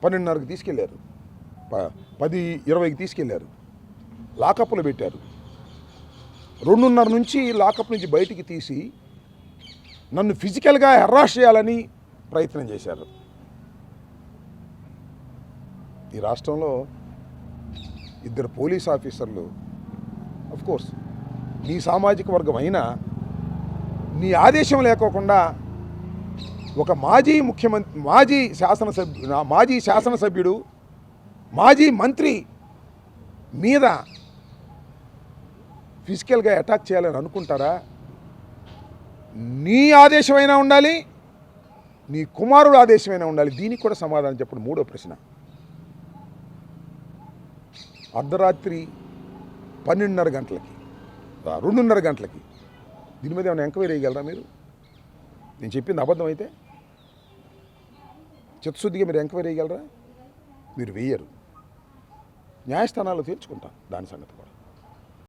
12:30కి తీసుకెళ్లారు, 10:20కి తీసుకెళ్లారు, లాకప్లో పెట్టారు. 2:30 నుంచి లాకప్ నుంచి బయటికి తీసి నన్ను ఫిజికల్గా హెరాస్ చేయాలని ప్రయత్నం చేశారు. ఈ రాష్ట్రంలో 2 పోలీస్ ఆఫీసర్లు, కోర్స్ నీ సామాజిక వర్గం అయినా నీ ఆదేశం లేకోకుండా ఒక మాజీ ముఖ్యమంత్రి, మాజీ శాసనసభ్యుడు, మాజీ మంత్రి మీద ఫిజికల్గా అటాక్ చేయాలని అనుకుంటారా? నీ ఆదేశమైనా ఉండాలి, నీ కుమారుడు ఆదేశమైనా ఉండాలి. దీనికి కూడా సమాధానం చెప్పండి. 3వ ప్రశ్న, అర్ధరాత్రి 12:30 గంటలకి, 2:30 గంటలకి దీని మీద ఏమైనా ఎంక్వైరీ చేయగలరా మీరు? నేను చెప్పింది అబద్ధం అయితే చిత్తశుద్ధిగా మీరు ఎంక్వైరీ చేయగలరా? మీరు వేయరు. న్యాయస్థానాల్లో తేల్చుకుంటాను దాని సంగతి కూడా.